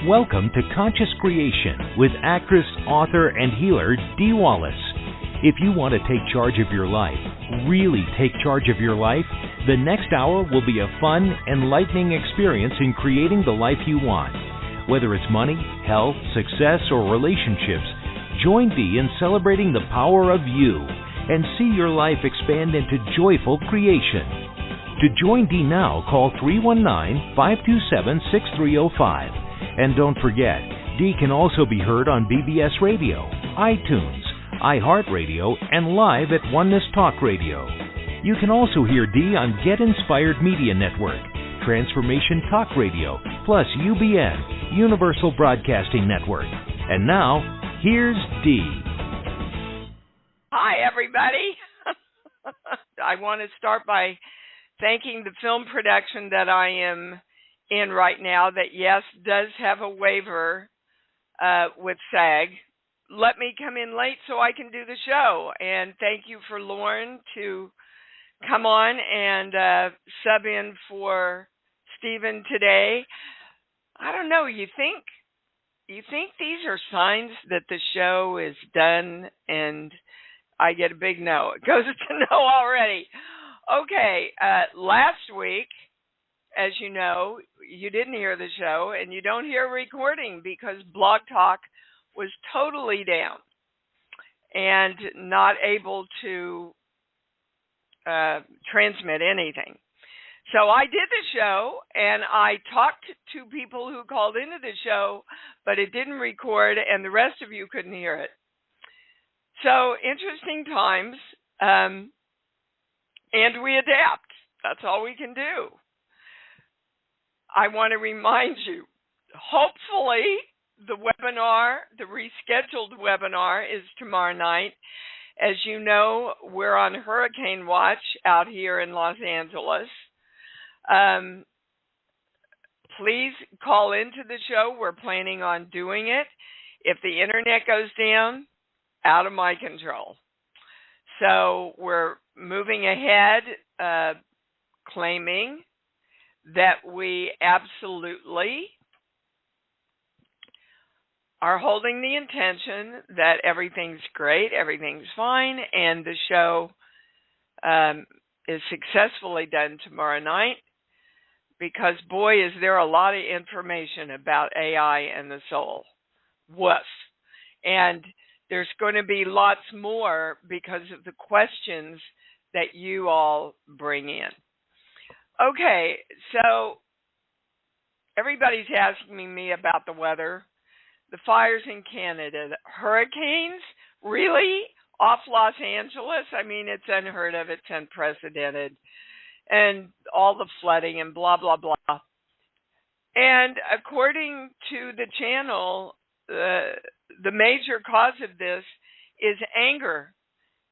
Welcome to Conscious Creation with actress, author, and healer Dee Wallace. If you want to take charge of your life, really take charge of your life, the next hour will be a fun, enlightening experience in creating the life you want. Whether it's money, health, success, or relationships, join Dee in celebrating the power of you and see your life expand into joyful creation. To join Dee now, call 319-527-6305. And don't forget, Dee can also be heard on BBS Radio, iTunes, iHeartRadio, and live at Oneness Talk Radio. You can also hear Dee on Get Inspired Media Network, Transformation Talk Radio, plus UBN, Universal Broadcasting Network. And now, here's Dee. Hi, everybody. I want to start by thanking the film production that I am in right now that, yes, does have a waiver with SAG. Let me come in late so I can do the show. And thank you for Lauren to come on and sub in for Stephen today. I don't know, you think these are signs that the show is done? And I get a big no. It goes to no already. Okay, last week, as you know, you didn't hear the show, and you don't hear a recording because Blog Talk was totally down and not able to transmit anything. So I did the show, and I talked to people who called into the show, but it didn't record, and the rest of you couldn't hear it. So interesting times, and we adapt. That's all we can do. I want to remind you, hopefully the rescheduled webinar is tomorrow night. As you know, we're on hurricane watch out here in Los Angeles. Please call into the show. We're planning on doing it. If the internet goes down, out of my control. So we're moving ahead, claiming that we absolutely are holding the intention that everything's great, everything's fine, and the show is successfully done tomorrow night because, boy, is there a lot of information about AI and the soul. Woof. And there's going to be lots more because of the questions that you all bring in. Okay, so everybody's asking me about the weather, the fires in Canada, the hurricanes, really? Off Los Angeles? I mean, it's unheard of, it's unprecedented, and all the flooding and blah, blah, blah. And according to the channel, the major cause of this is anger,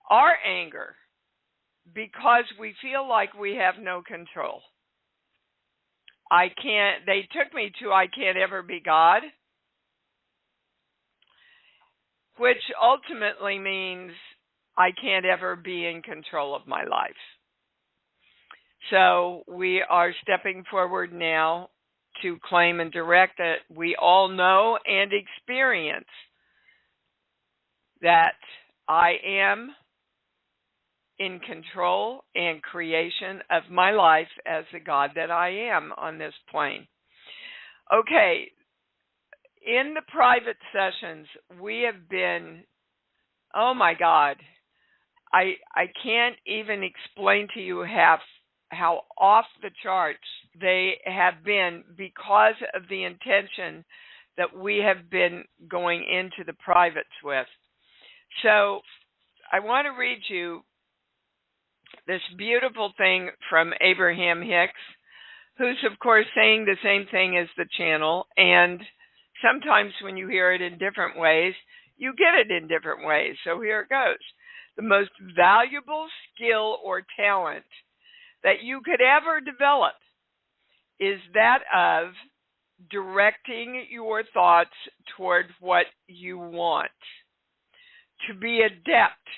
our anger, because we feel like we have no control. They took me to I can't ever be God, which ultimately means I can't ever be in control of my life. So we are stepping forward now to claim and direct that we all know and experience that I am in control and creation of my life as the God that I am on this plane. Okay, in the private sessions, we have been, oh my God, I can't even explain to you how off the charts they have been because of the intention that we have been going into the privates with. So I want to read you this beautiful thing from Abraham Hicks, who's, of course, saying the same thing as the channel. And sometimes when you hear it in different ways, you get it in different ways. So here it goes. The most valuable skill or talent that you could ever develop is that of directing your thoughts toward what you want. To be adept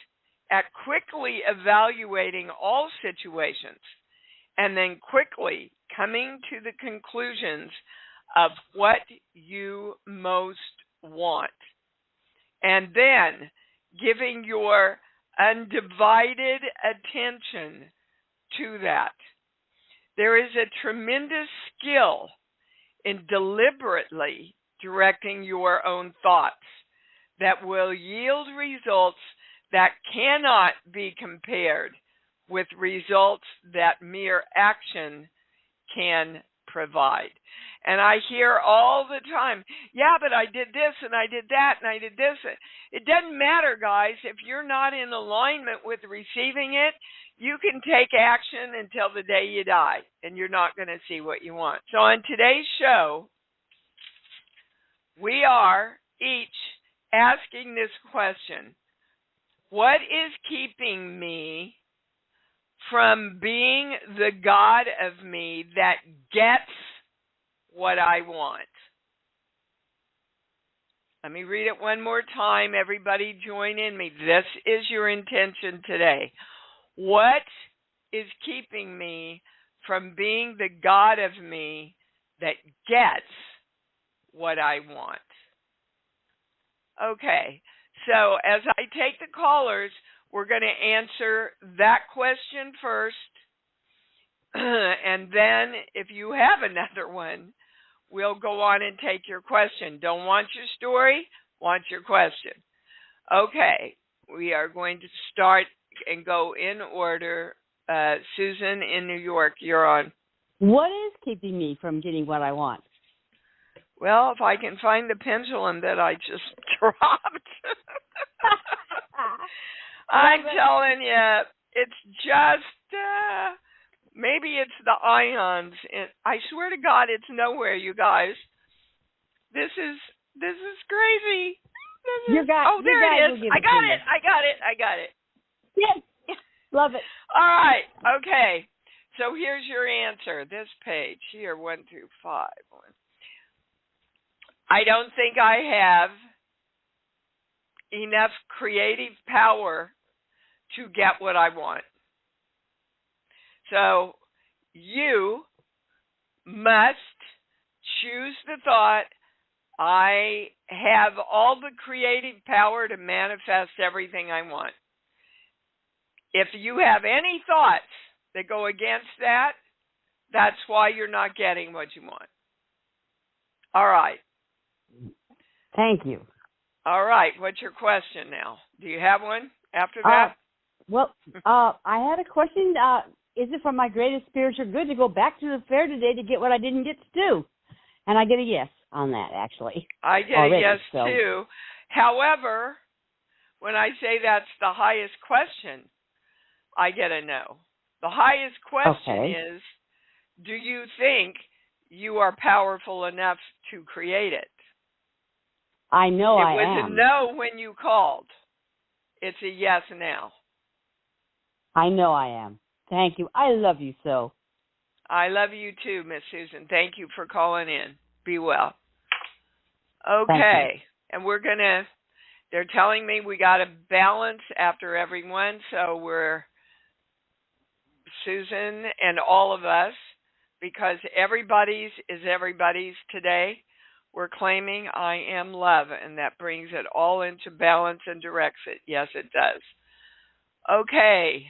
at quickly evaluating all situations and then quickly coming to the conclusions of what you most want. And then giving your undivided attention to that. There is a tremendous skill in deliberately directing your own thoughts that will yield results that cannot be compared with results that mere action can provide. And I hear all the time, yeah, but I did this and I did that and I did this. It doesn't matter, guys. If you're not in alignment with receiving it, you can take action until the day you die, and you're not going to see what you want. So on today's show, we are each asking this question: what is keeping me from being the God of me that gets what I want? Let me read it one more time. Everybody join in me. This is your intention today. What is keeping me from being the God of me that gets what I want? Okay, so as I take the callers, we're going to answer that question first. And then if you have another one, we'll go on and take your question. Don't want your story, want your question. Okay, we are going to start and go in order. Susan in New York, you're on. What is keeping me from getting what I want? Well, if I can find the pendulum that I just dropped. I'm telling you, it's just, maybe it's the ions. I swear to God, it's nowhere, you guys. This is crazy. There it is. I got it. Yes. Love it. All right. Okay. So here's your answer. This page here, 1 through 5. I don't think I have enough creative power to get what I want. So you must choose the thought, I have all the creative power to manifest everything I want. If you have any thoughts that go against that, that's why you're not getting what you want. All right. Thank you. All right. What's your question now? Do you have one after that? I had a question. Is it for my greatest spiritual good to go back to the fair today to get what I didn't get to do? And I get a yes on that, actually. I get already, a yes, too. However, when I say that's the highest question, I get a no. The highest question is, do you think you are powerful enough to create it? I know I am. It was a no when you called. It's a yes now. I know I am. Thank you. I love you so. I love you too, Miss Susan. Thank you for calling in. Be well. Okay. And they're telling me we got to balance after everyone, so we're Susan and all of us, because everybody's is everybody's today. We're claiming I am love, and that brings it all into balance and directs it. Yes, it does. Okay.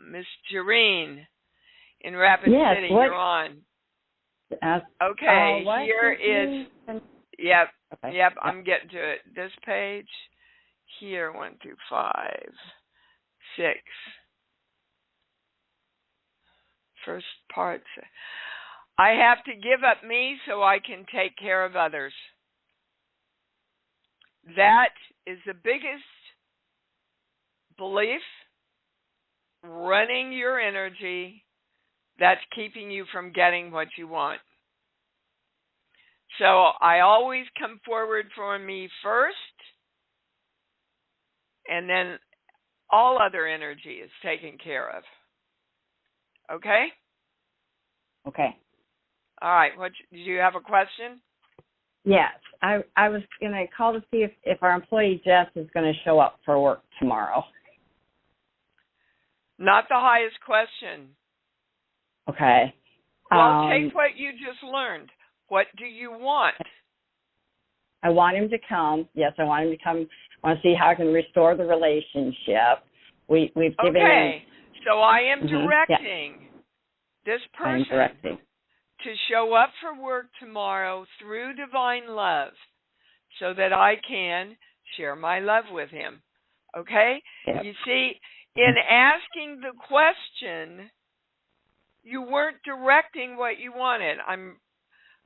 Miss Jareen in Rapid City, you're on. Okay, here is, yep, I'm getting to it. This page here, 1 through 5, 6. First part, I have to give up me so I can take care of others. That is the biggest belief running your energy that's keeping you from getting what you want. So I always come forward for me first, and then all other energy is taken care of. Okay? Okay. All right. Do you have a question? Yes. I was going to call to see if our employee Jess is going to show up for work tomorrow. Not the highest question. Okay. Well, take what you just learned. What do you want? I want him to come. Yes, I want him to come. I want to see how I can restore the relationship. We've given him. Okay, so I am directing this person to show up for work tomorrow through divine love so that I can share my love with him. Okay? Yep. You see, in asking the question, you weren't directing what you wanted.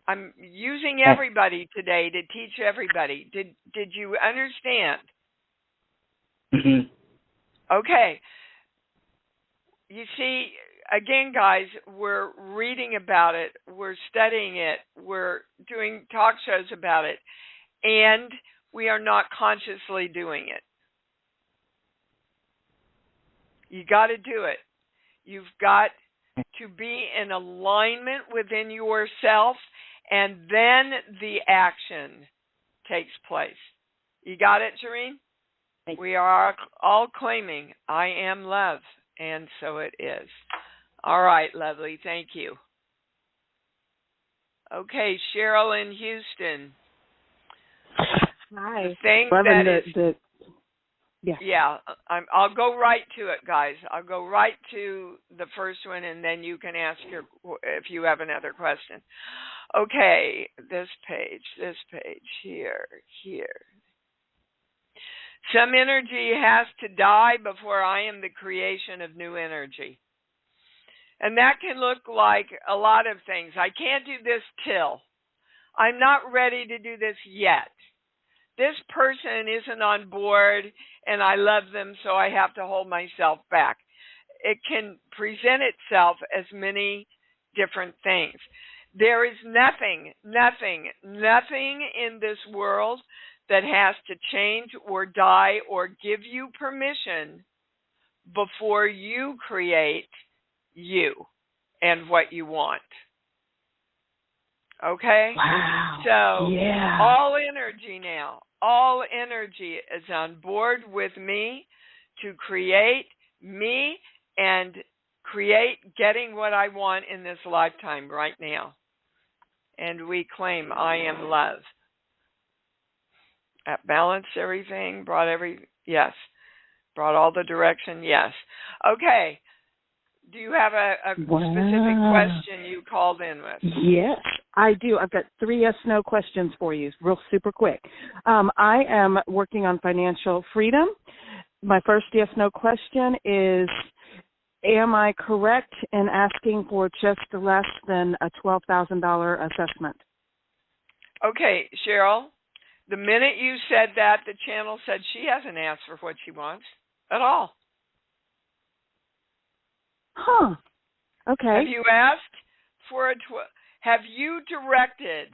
I'm using everybody today to teach everybody. Did you understand? Okay. You see, again, guys, we're reading about it, we're studying it, we're doing talk shows about it, and we are not consciously doing it. You got to do it. You've got to be in alignment within yourself, and then the action takes place. You got it, Jareen? We are all claiming, I am love, and so it is. All right, lovely. Thank you. Okay, Cheryl in Houston. Hi. I'll go right to it, guys. I'll go right to the first one, and then you can ask if you have another question. Okay, this page, here. Some energy has to die before I am the creation of new energy. And that can look like a lot of things. I can't do this till. I'm not ready to do this yet. This person isn't on board, and I love them, so I have to hold myself back. It can present itself as many different things. There is nothing in this world that has to change or die or give you permission before you create you and what you want. Okay? Wow. So, all energy is on board with me to create me and create getting what I want in this lifetime right now. And we claim I am love. That balanced everything, brought all the direction, yes. Okay. Do you have a specific question you called in with? Yes, I do. I've got 3 yes/no questions for you, real super quick. I am working on financial freedom. My first yes/no question is, am I correct in asking for just less than a $12,000 assessment? Okay, Cheryl, the minute you said that, the channel said she hasn't asked for what she wants at all. Huh. Okay. Have you asked for have you directed,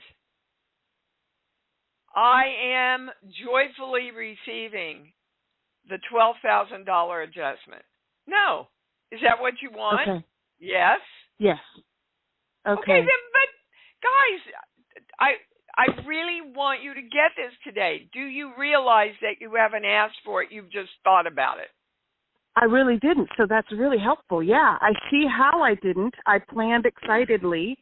I am joyfully receiving the $12,000 adjustment? No. Is that what you want? Okay. Yes? Yes. Okay, then, but guys, I really want you to get this today. Do you realize that you haven't asked for it, you've just thought about it? I really didn't, so that's really helpful. Yeah, I see how I didn't. I planned excitedly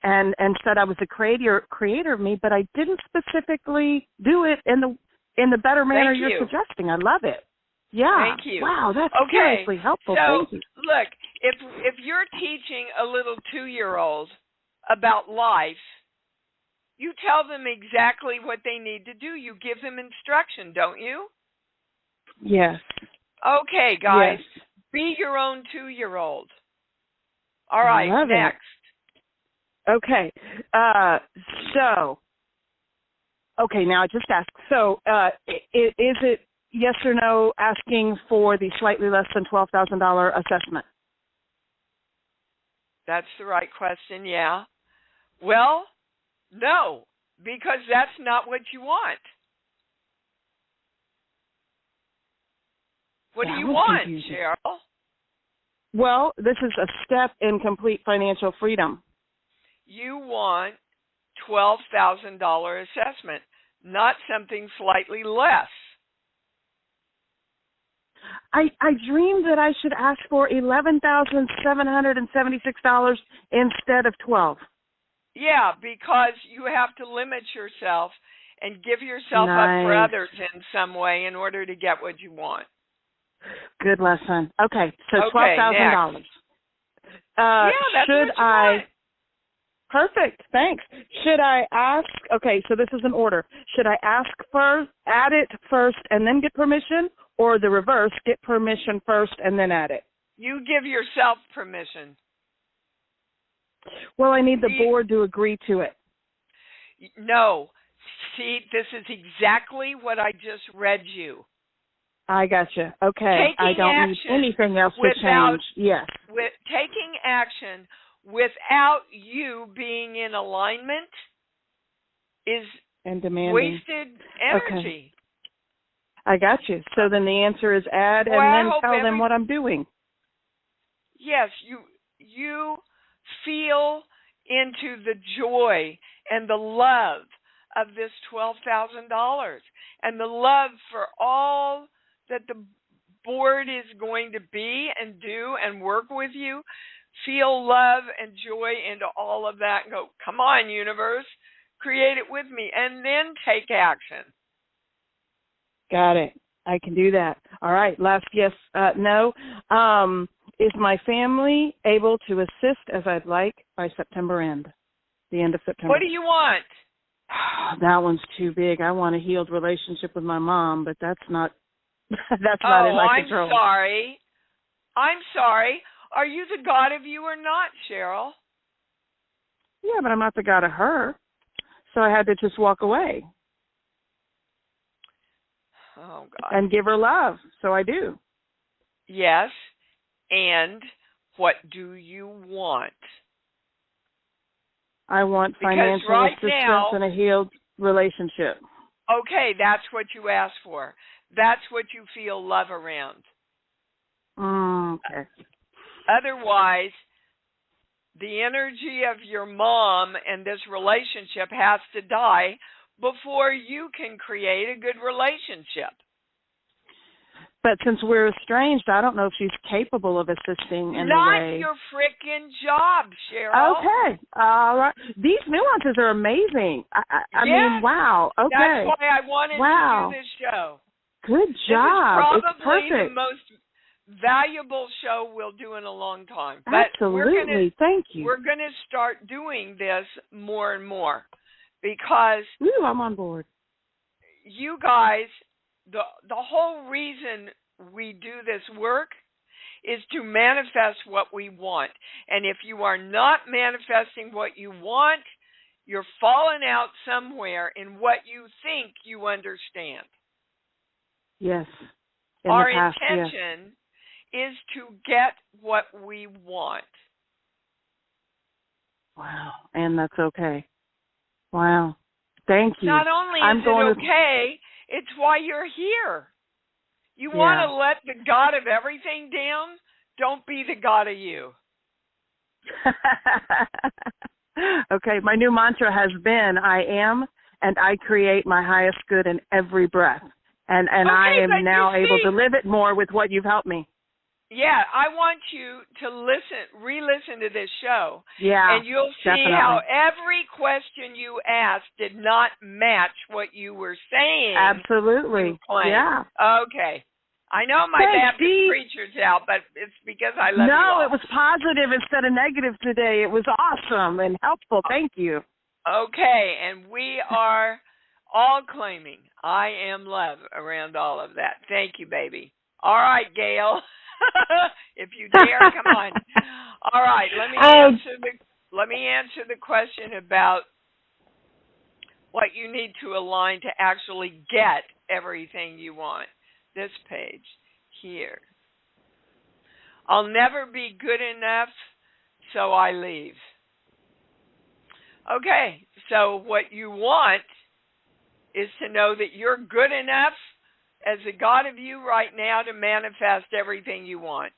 and said I was a creator of me, but I didn't specifically do it in the better manner you're suggesting. I love it. Yeah. Thank you. Wow, that's seriously helpful. So, thank you. Look, if you're teaching a little 2-year-old about life, you tell them exactly what they need to do. You give them instruction, don't you? Yes. Okay, guys, yes. Be your own 2-year-old. All right, next. Okay, now I just asked. So, is it yes or no asking for the slightly less than $12,000 assessment? That's the right question, yeah. Well, no, because that's not what you want. What do you want, Cheryl? Well, this is a step in complete financial freedom. You want $12,000 assessment, not something slightly less. I dreamed that I should ask for $11,776 instead of 12. Yeah, because you have to limit yourself and give yourself up for Nice. others in some way in order to get what you want. Good lesson. Okay, so Okay, $12,000. Yeah, that's should what you I? want. Perfect. Thanks. Should I ask? Okay, so this is an order. Should I ask first, add it first, and then get permission, or the reverse, get permission first and then add it? You give yourself permission. Well, I need the board to agree to it. No. See, this is exactly what I just read you. I gotcha. Okay. I don't need anything else to change. Yes. With taking action without you being in alignment is wasted energy. Okay. I got you. So then the answer is add and then tell them what I'm doing. Yes, you feel into the joy and the love of this $12,000 and the love for all that the board is going to be and do and work with you. Feel love and joy into all of that and go, come on, universe, create it with me, and then take action. Got it. I can do that. All right. Last yes, no. Is my family able to assist as I'd like by September end, the end of September? What do you want? That one's too big. I want a healed relationship with my mom, but that's not in my control. I'm sorry. Are you the God of you or not, Cheryl? Yeah, but I'm not the God of her. So I had to just walk away. Oh, God. And give her love. So I do. Yes. And what do you want? I want financial assistance and a healed relationship. Okay, that's what you asked for. That's what you feel love around. Okay. Otherwise, the energy of your mom and this relationship has to die before you can create a good relationship. But since we're estranged, I don't know if she's capable of assisting in the way. Not your frickin' job, Cheryl. Okay. All right. These nuances are amazing. I mean, wow. Okay. That's why I wanted to do this show. Good job. It's probably it's perfect. the most valuable show we'll do in a long time. Absolutely. Thank you. We're going to start doing this more and more because I'm on board. You guys, the whole reason we do this work is to manifest what we want. And if you are not manifesting what you want, you're falling out somewhere in what you think you understand. Yes. Our intention is to get what we want. Wow. And that's okay. Wow. Thank you. Not only is it okay, it's why you're here. You want to let the God of everything down? Don't be the God of you. Okay, my new mantra has been, I am and I create my highest good in every breath. And I am now able to live it more with what you've helped me. Yeah, I want you to re-listen to this show. Yeah, and you'll see how every question you asked did not match what you were saying. Absolutely. Yeah. Okay. I know my Baptist preacher's out, but it's because I love you all. No, it was positive instead of negative today. It was awesome and helpful. Thank you. Okay, and we are all claiming I am love around all of that. Thank you, baby. All right, Gail. If you dare, come on. All right, let me answer the question about what you need to align to actually get everything you want. This page here. I'll never be good enough, so I leave. Okay, so what you want is to know that you're good enough as a God of you right now to manifest everything you want.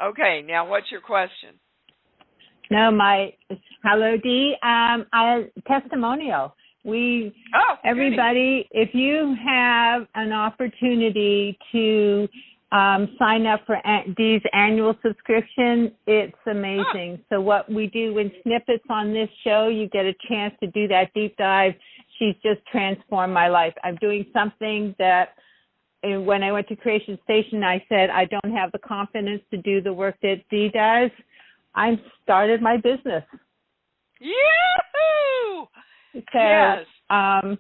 Okay, now what's your question? No, hello, Dee. Testimonial. Everybody, if you have an opportunity to sign up for Dee's annual subscription, it's amazing. So what we do in snippets on this show, you get a chance to do that deep dive. She's just transformed my life. I'm doing something that when I went to Creation Station, I said, I don't have the confidence to do the work that Dee does. I started my business. Yahoo! So,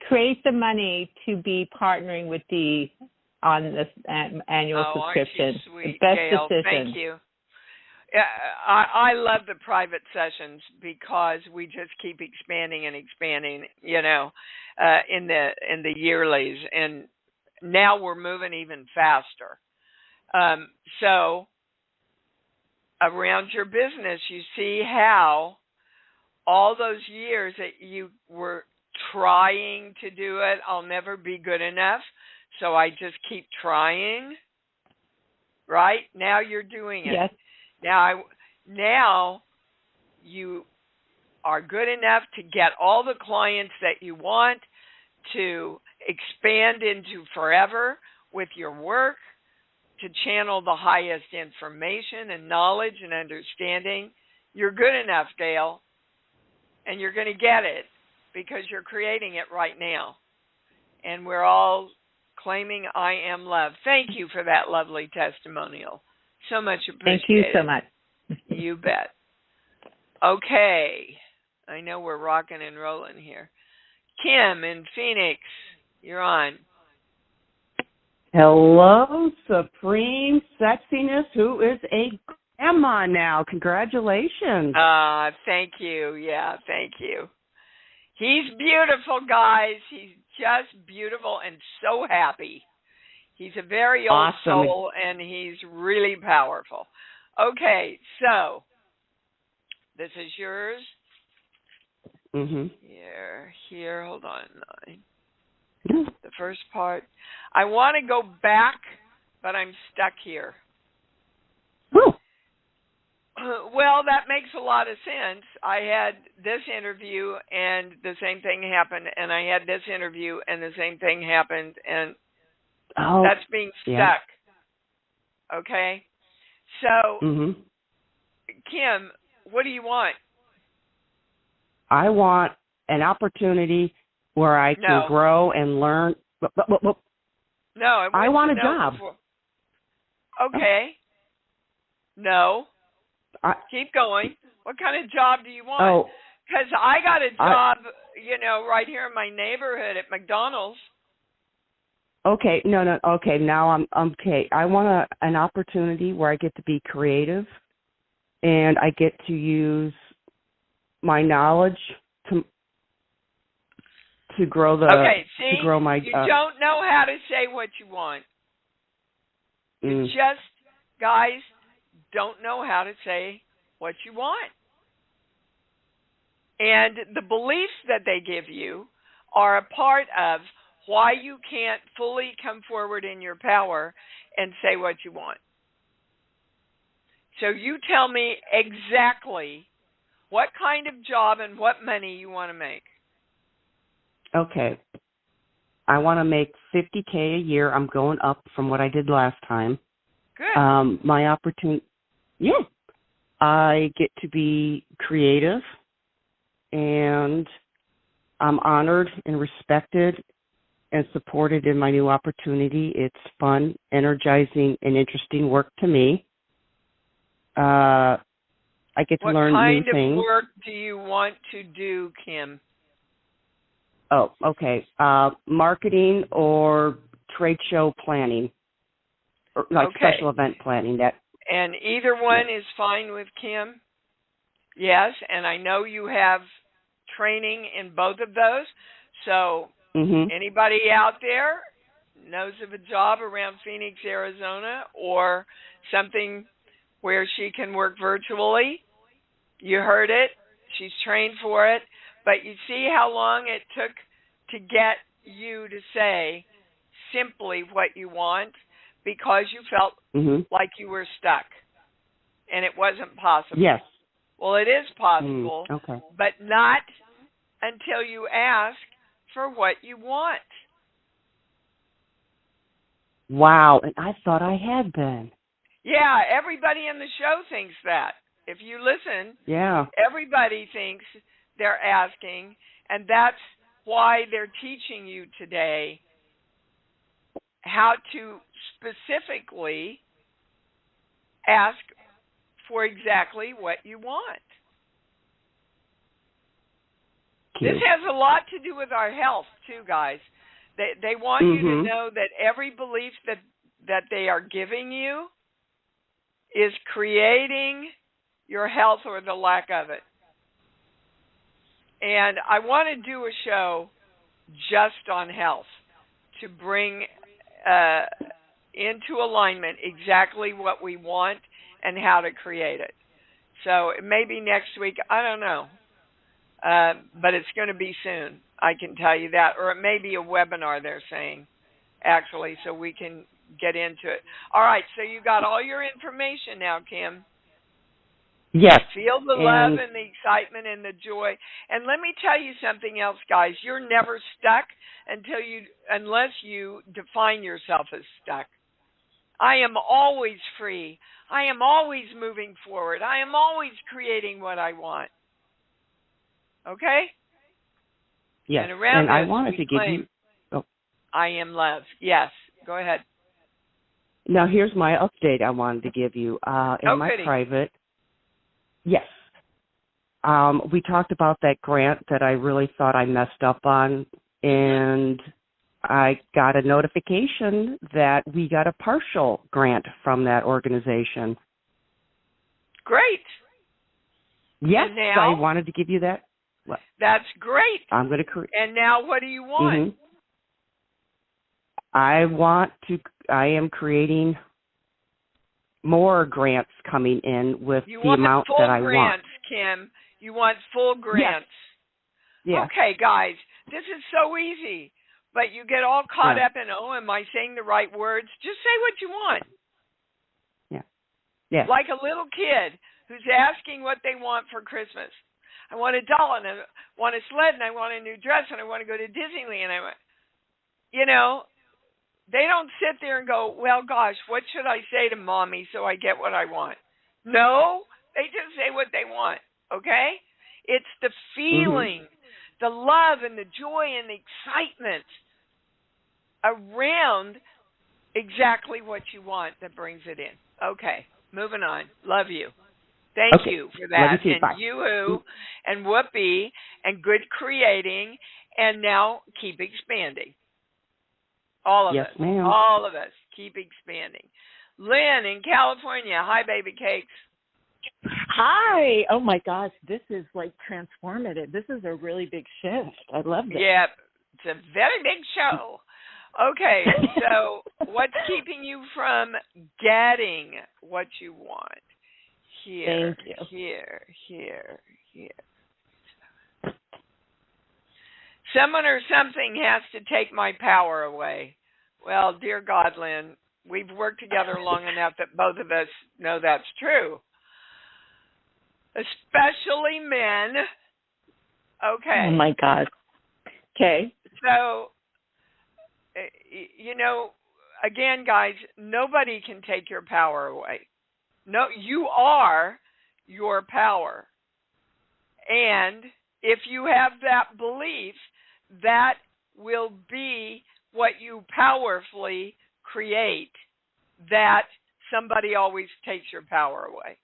create the money to be partnering with Dee on this annual subscription. Aren't you sweet, the best Gail? decision. Thank you. I love the private sessions because we just keep expanding and expanding, in the yearlies, and now we're moving even faster. So around your business, you see how all those years that you were trying to do it, I'll never be good enough, so I just keep trying, right? Now you're doing it. Yes. Now you are good enough to get all the clients that you want, to expand into forever with your work, to channel the highest information and knowledge and understanding. You're good enough, Gail, and you're going to get it because you're creating it right now. And we're all claiming I am love. Thank you for that lovely testimonial. So much appreciated. Thank you so much. You bet. Okay. I know we're rocking and rolling here. Kim in Phoenix, you're on. Hello, Supreme Sexiness, who is a grandma now. Congratulations. Thank you. Yeah, thank you. He's beautiful, guys. He's just beautiful and so happy. He's a very old soul, and he's really powerful. Okay, so this is yours. Mm-hmm. Here, hold on. The first part. I want to go back, but I'm stuck here. Ooh. Well, that makes a lot of sense. I had this interview, and the same thing happened, and I had this interview, and the same thing happened, and that's being stuck. Yeah. Okay? So, Kim, what do you want? I want an opportunity where I can grow and learn. No, I want a job. Before. Okay. No. Keep going. What kind of job do you want? Because I got a job, right here in my neighborhood at McDonald's. Okay. No. Okay. Now I'm okay. I want an opportunity where I get to be creative, and I get to use my knowledge to grow to grow my. You don't know how to say what you want. You just, guys, don't know how to say what you want. And the beliefs that they give you are a part of why you can't fully come forward in your power and say what you want. So you tell me exactly what kind of job and what money you want to make. Okay. I want to make $50K a year. I'm going up from what I did last time. Good. My opportunity, I get to be creative, and I'm honored and respected and supported in my new opportunity. It's fun, energizing, and interesting work to me. I get to learn new things. What kind of work do you want to do, Kim? Oh, okay. Marketing or trade show planning, or like special event planning. And either one is fine with Kim? Yes, and I know you have training in both of those. So anybody out there knows of a job around Phoenix, Arizona, or something where she can work virtually, you heard it. She's trained for it. But you see how long it took to get you to say simply what you want because you felt like you were stuck and it wasn't possible. Yes. Well, it is possible, but not until you ask for what you want. Wow, and I thought I had been. Yeah, everybody in the show thinks that. If you listen, Yeah. everybody thinks they're asking, and that's why they're teaching you today how to specifically ask for exactly what you want. Cute. This has a lot to do with our health, too, guys. They want you to know that every belief that they are giving you is creating your health or the lack of it. And I want to do a show just on health to bring into alignment exactly what we want and how to create it. So it may be next week. I don't know. But it's going to be soon. I can tell you that. Or it may be a webinar, they're saying, actually, so we can get into it. All right, so you got all your information now, Kim. Yes. Feel the love and the excitement and the joy. And let me tell you something else, guys. You're never stuck unless you define yourself as stuck. I am always free. I am always moving forward. I am always creating what I want. Okay? Yes. And around and this, I wanted we to give claim, you. Oh. I am love. Yes. Go ahead. Now here's my update I wanted to give you. In my goody. private. Yes. We talked about that grant that I really thought I messed up on, and I got a notification that we got a partial grant from that organization. Great. Yes, And now, I wanted to give you that. Well, that's great. I'm going to create. And now what do you want? I am creating more grants coming in with you the amount that I grants, want. Kim. You want full grants. Yes. Okay, guys, this is so easy. But you get all caught up in, am I saying the right words? Just say what you want. Yeah. Yeah. Like a little kid who's asking what they want for Christmas. I want a doll, and I want a sled, and I want a new dress, and I want to go to Disneyland. They don't sit there and go, well, gosh, what should I say to Mommy so I get what I want? No, they just say what they want, okay? It's the feeling, the love and the joy and the excitement around exactly what you want that brings it in. Okay, moving on. Love you. Thank you for that. Love you too. And Bye. Yoo-hoo and Whoopee and good creating, and now keep expanding. All of us. Yes, ma'am. All of us. Keep expanding. Lynn in California. Hi, baby cakes. Hi. Oh, my gosh. This is like transformative. This is a really big shift. I love this. Yeah, it's a very big show. Okay, so what's keeping you from getting what you want? Here, Thank you. here. Someone or something has to take my power away. Well, dear God, Lynn, we've worked together long enough that both of us know that's true. Especially men. Okay. Oh, my God. Okay. So, again, guys, nobody can take your power away. No, you are your power. And if you have that belief, that will be what you powerfully create, that somebody always takes your power away.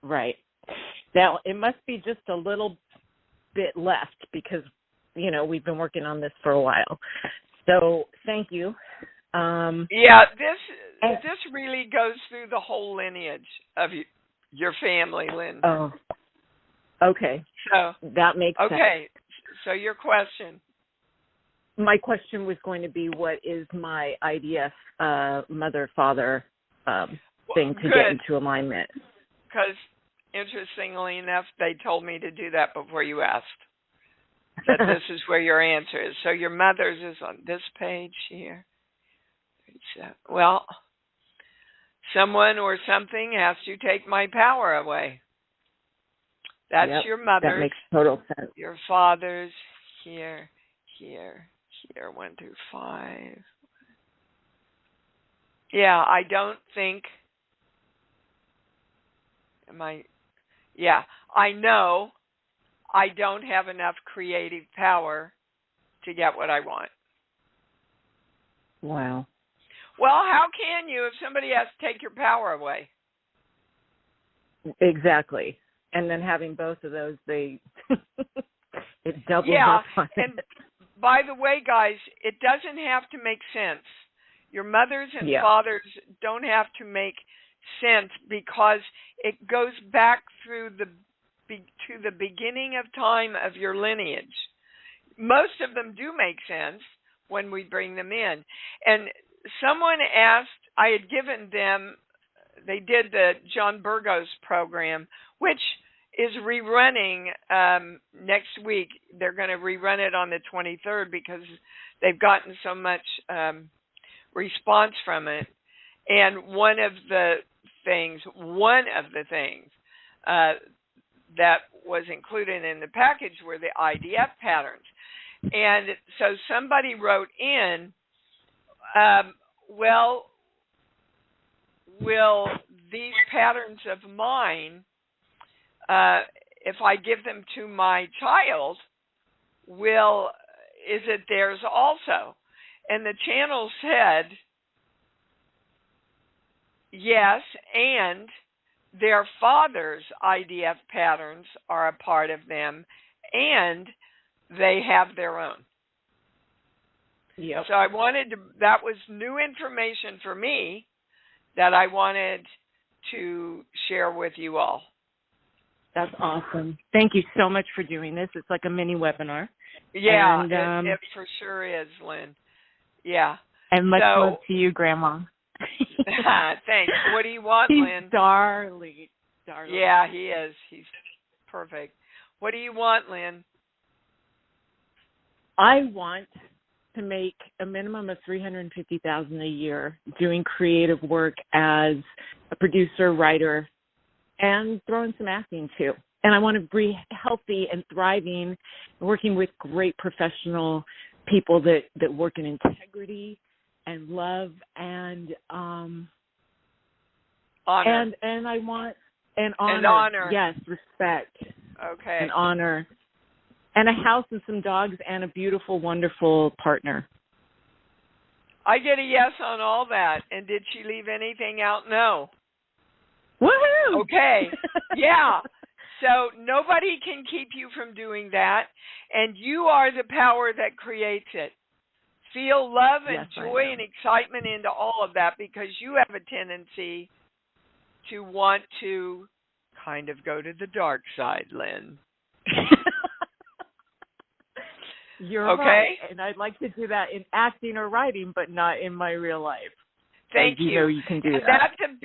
Right. Now, it must be just a little bit left because, we've been working on this for a while. So thank you. This really goes through the whole lineage of your family, Lynn. Oh, okay. So that makes sense. Okay, so your question. My question was going to be, what is my IDF mother-father thing to get into alignment? Because, interestingly enough, they told me to do that before you asked. That this is where your answer is. So your mother's is on this page here. Well, someone or something has to take my power away. That's Yep, your mother's. that makes total sense. Your father's here, 1 through 5. Yeah, I don't think. I know I don't have enough creative power to get what I want. Wow. Well, how can you if somebody has to take your power away? Exactly. And then having both of those, it doubles up on it. And by the way, guys, it doesn't have to make sense. Your mothers and fathers don't have to make sense because it goes back to the beginning of time of your lineage. Most of them do make sense when we bring them in. And someone asked, I had given them, they did the John Burgos program, which is rerunning next week. They're going to rerun it on the 23rd because they've gotten so much response from it. And one of the things that was included in the package were the IDF patterns. And so somebody wrote in, well, will these patterns of mine, if I give them to my child, is it theirs also? And the channel said, yes, and their father's IDF patterns are a part of them, and they have their own. Yep. So that was new information for me that I wanted to share with you all. That's awesome. Thank you so much for doing this. It's like a mini webinar. Yeah, and, it for sure is, Lynn. Yeah. And much love to you, Grandma. Thanks. What do you want, Lynn? He's darling. Yeah, he is. He's perfect. What do you want, Lynn? I want to make a minimum of $350,000 a year doing creative work as a producer, writer, and throwing some acting too. And I want to be healthy and thriving, working with great professional people that work in integrity and love and honor. And I want an honor. And honor. Yes, respect. Okay. And honor. And a house and some dogs and a beautiful, wonderful partner. I get a yes on all that. And did she leave anything out? No. Woohoo! Okay. Yeah. So nobody can keep you from doing that. And you are the power that creates it. Feel love and joy and excitement into all of that because you have a tendency to want to kind of go to the dark side, Lynn. You're okay. Right. And I'd like to do that in acting or writing, but not in my real life. Thank you. You know you can do that. That's a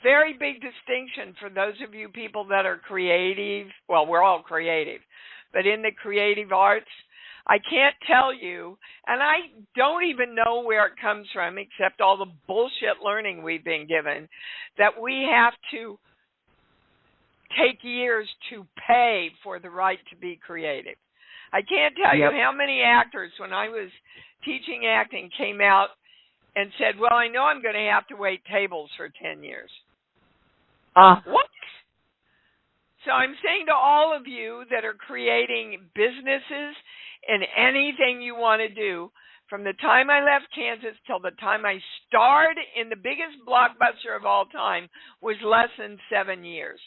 very big distinction for those of you people that are creative. Well, we're all creative, but in the creative arts, I can't tell you, and I don't even know where it comes from except all the bullshit learning we've been given, that we have to take years to pay for the right to be creative. I can't tell you how many actors, when I was teaching acting, came out and said, well, I know I'm going to have to wait tables for 10 years. What? So I'm saying to all of you that are creating businesses and anything you want to do, from the time I left Kansas till the time I starred in the biggest blockbuster of all time was less than 7 years.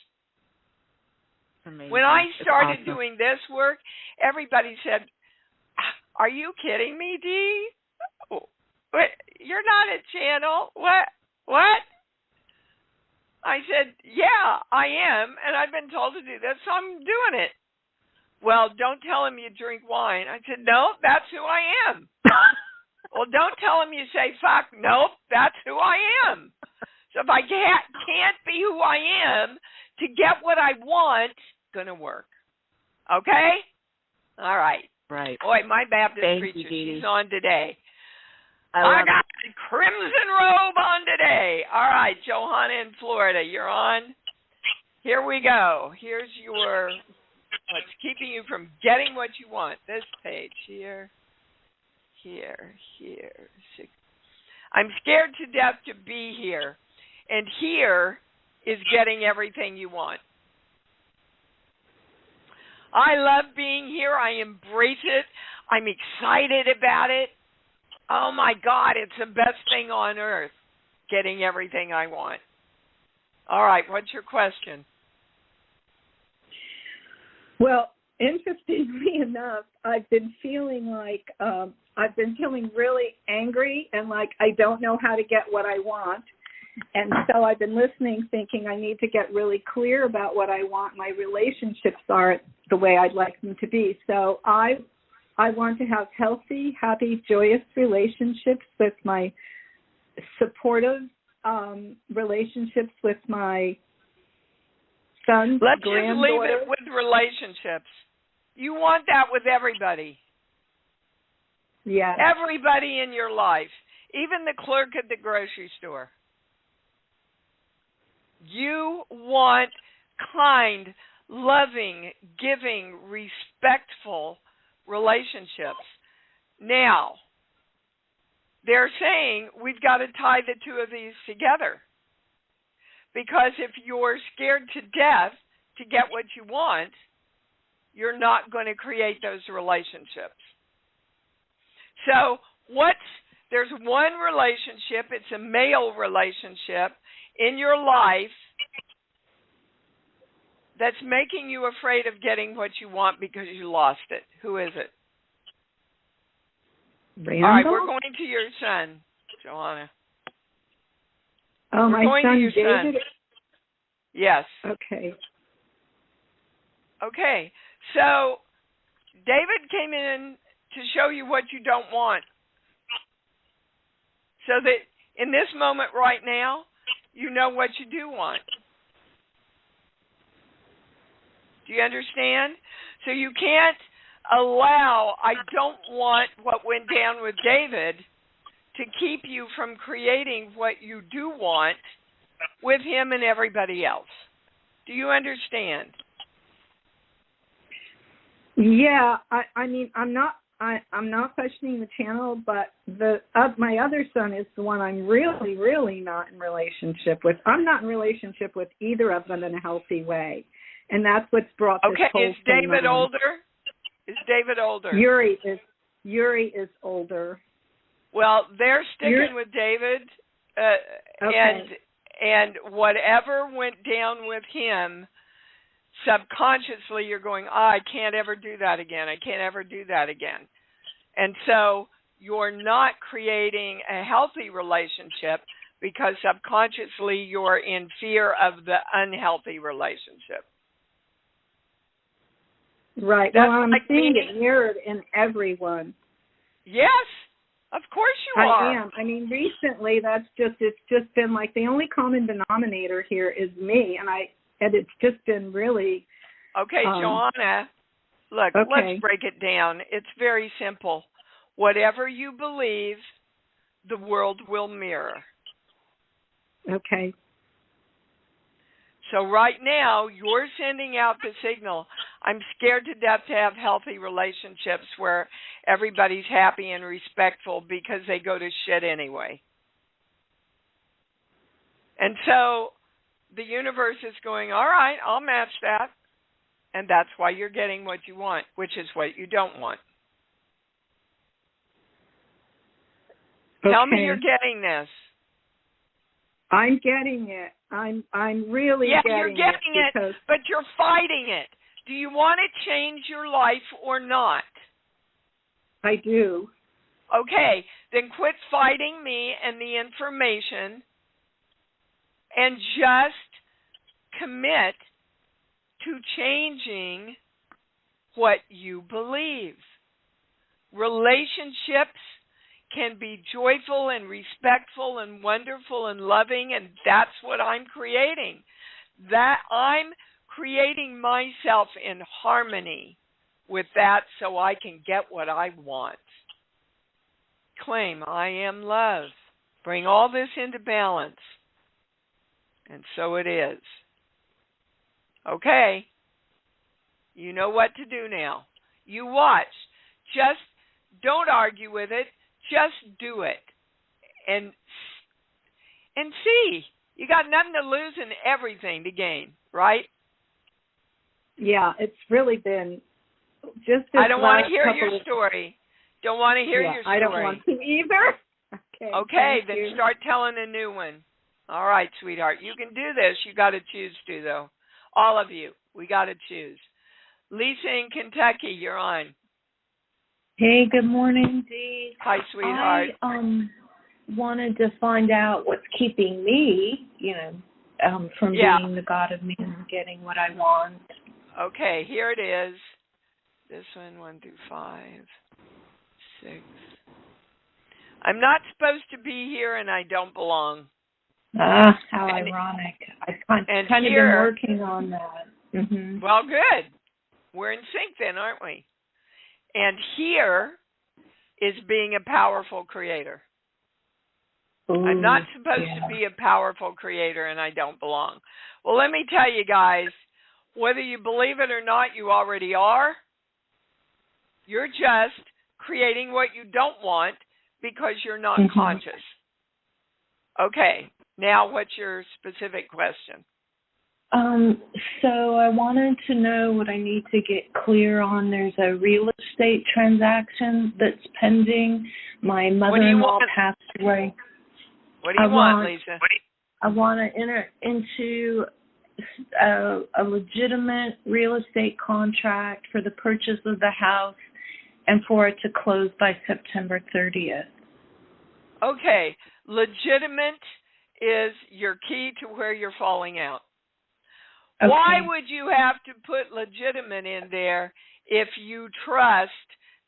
Amazing. When I started doing this work, everybody said, are you kidding me, Dee? What? You're not a channel. What? I said, yeah, I am, and I've been told to do this, so I'm doing it. Well, don't tell him you drink wine. I said, no, that's who I am. Well, don't tell him you say fuck. Nope, that's who I am. So if I can't be who I am to get what I want, it's going to work. Okay? All right. Right. Boy, my Baptist preacher, she's on today. I got a crimson robe on today. All right, Johanna in Florida, you're on. Here we go. Here's what's keeping you from getting what you want. This page here. I'm scared to death to be here. And here is getting everything you want. I love being here. I embrace it. I'm excited about it. Oh my God, it's the best thing on earth, getting everything I want. All right, what's your question? Well, interestingly enough, I've been feeling like really angry and like I don't know how to get what I want. And so I've been listening, thinking I need to get really clear about what I want my relationships are the way I'd like them to be. So I want to have healthy, happy, joyous relationships with my supportive relationships with my son's Let's granddaughter. just leave it with relationships. You want that with everybody. Yes. Everybody in your life, even the clerk at the grocery store. You want kind, loving, giving, respectful relationships. Now, they're saying we've got to tie the two of these together. Because if you're scared to death to get what you want, you're not going to create those relationships. So there's one relationship, it's a male relationship in your life that's making you afraid of getting what you want because you lost it. Who is it? Randall? All right, we're going to your son, Joanna. Oh, my son, David? Yes. Okay. Okay, so David came in to show you what you don't want. So that in this moment right now, you know what you do want. Do you understand? So you can't allow, I don't want what went down with David to keep you from creating what you do want with him and everybody else. Do you understand? Yeah, I mean, I'm not questioning the channel, but my other son is the one I'm really, really not in relationship with. I'm not in relationship with either of them in a healthy way, and that's what's brought this whole is thing David on. older? Is David older? Yuri is older. Well, they're sticking with David, okay. and whatever went down with him, subconsciously you're going, I can't ever do that again. I can't ever do that again. And so you're not creating a healthy relationship because subconsciously you're in fear of the unhealthy relationship. Right. That's well, I'm like seeing it mirrored in everyone. Yes, of course you are. I am. I mean, recently it's just been like the only common denominator here is me, and it's just been really. Okay, Joanna, look, okay. Let's break it down. It's very simple. Whatever you believe, the world will mirror. Okay. So right now, you're sending out the signal. I'm scared to death to have healthy relationships where everybody's happy and respectful because they go to shit anyway. And so the universe is going, all right, I'll match that. And that's why you're getting what you want, which is what you don't want. Okay. Tell me you're getting this. I'm getting it. I'm really getting it. Yeah, you're getting it, but you're fighting it. Do you want to change your life or not? I do. Okay, then quit fighting me and the information and just commit to changing what you believe. Relationships can be joyful and respectful and wonderful and loving, and that's what I'm creating. That I'm creating myself in harmony with that so I can get what I want. Claim, I am love. Bring all this into balance. And so it is. Okay. You know what to do now. You watch. Just don't argue with it. Just do it. And see. You got nothing to lose and everything to gain, right? Yeah, it's really been just this I don't want to hear last your couple of- story. Don't want to hear Yeah, your story. I don't want to either. Okay, thank then you. start telling a new one. All right, sweetheart. You can do this. You got to choose to, though. All of you. We got to choose. Lisa in Kentucky, you're on. Hey, good morning, Dee. Hi, sweetheart. I wanted to find out what's keeping me, from being the God of me and getting what I want. Okay, here it is. This one, 1 through 5, 6. I'm not supposed to be here, and I don't belong. Ah, how ironic. I've kind of been working on that. Mm-hmm. Well, good. We're in sync then, aren't we? And here is being a powerful creator. Ooh, I'm not supposed to be a powerful creator, and I don't belong. Well, let me tell you guys, whether you believe it or not, you already are. You're just creating what you don't want because you're not conscious. Okay, now what's your specific question? So I wanted to know what I need to get clear on. There's a real estate transaction that's pending. My mother-in-law passed away. What do you want, Lisa? I want to enter into a legitimate real estate contract for the purchase of the house and for it to close by September 30th. Okay. Legitimate is your key to where you're falling out. Okay. Why would you have to put legitimate in there if you trust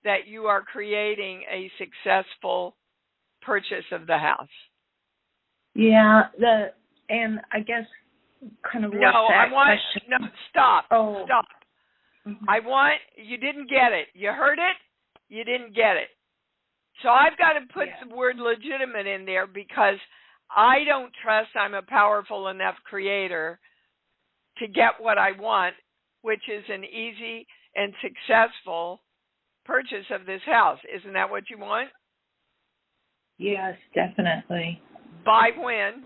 that you are creating a successful purchase of the house? Yeah, and I guess kind of stop. Stop. Mm-hmm. You didn't get it. You heard it, you didn't get it. So I've got to put the word legitimate in there because I don't trust I'm a powerful enough creator to get what I want, which is an easy and successful purchase of this house. Isn't that what you want? Yes, definitely. By when?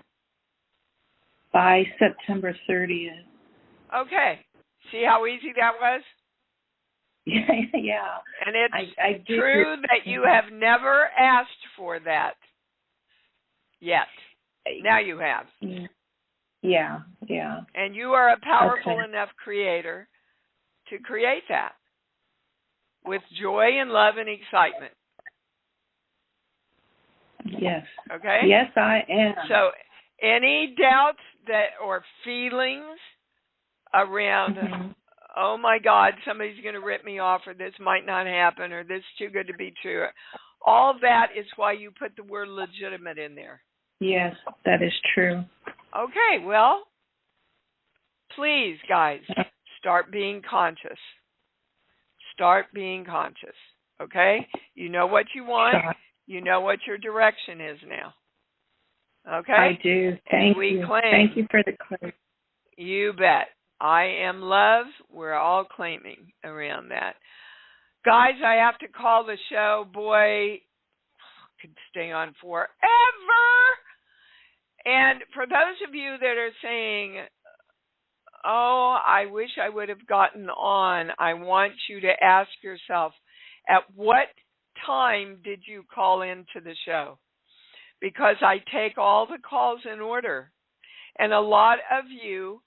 By September 30th. Okay. See how easy that was? Yeah. And it's true that you have never asked for that yet. Now you have. Yeah. And you are a powerful enough creator to create that with joy and love and excitement. Yes. Okay? Yes, I am. So any doubts or feelings around, oh my God, somebody's going to rip me off, or this might not happen, or this is too good to be true. All that is why you put the word legitimate in there. Yes, that is true. Okay, well, please, guys, start being conscious. Start being conscious, okay? You know what you want. You know what your direction is now. Okay? I do. Thank you. Thank you for the clarity. You bet. I am love. We're all claiming around that. Guys, I have to call the show. Boy, I could stay on forever. And for those of you that are saying, oh, I wish I would have gotten on, I want you to ask yourself, at what time did you call into the show? Because I take all the calls in order. And a lot of you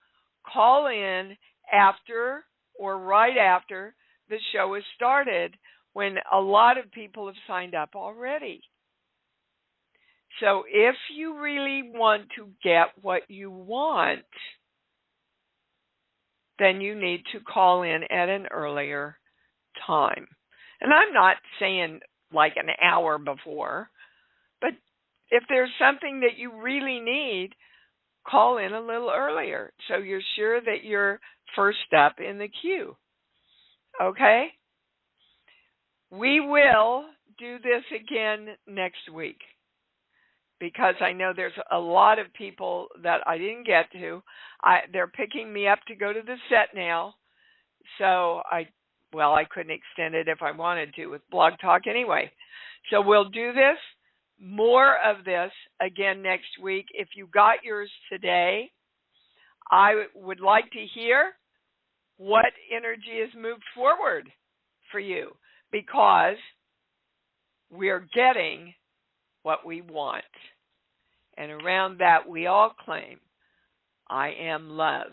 call in after or right after the show has started when a lot of people have signed up already. So if you really want to get what you want, then you need to call in at an earlier time. And I'm not saying like an hour before, but if there's something that you really need, call in a little earlier so you're sure that you're first up in the queue. Okay? We will do this again next week because I know there's a lot of people that I didn't get to. They're picking me up to go to the set now. So I couldn't extend it if I wanted to with Blog Talk anyway. So we'll do this, more of this again next week. If you got yours today, I would like to hear what energy has moved forward for you, because we're getting what we want. And around that, we all claim, I am love.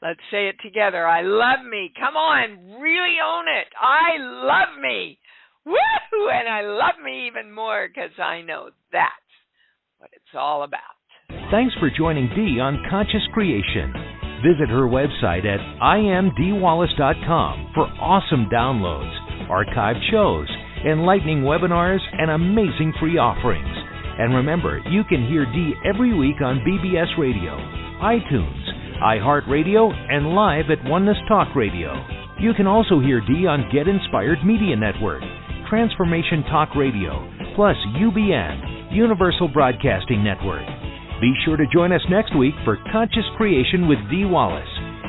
Let's say it together. I love me. Come on, really own it. I love me. Woo! And I love me even more because I know that's what it's all about. Thanks for joining Dee on Conscious Creation. Visit her website at imdwallace.com for awesome downloads, archived shows, enlightening webinars, and amazing free offerings. And remember, you can hear Dee every week on BBS Radio, iTunes, iHeartRadio, and live at Oneness Talk Radio. You can also hear Dee on Get Inspired Media Network, Transformation Talk Radio, plus UBN, Universal Broadcasting Network. Be sure to join us next week for Conscious Creation with Dee Wallace.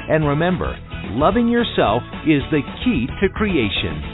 And remember, loving yourself is the key to creation.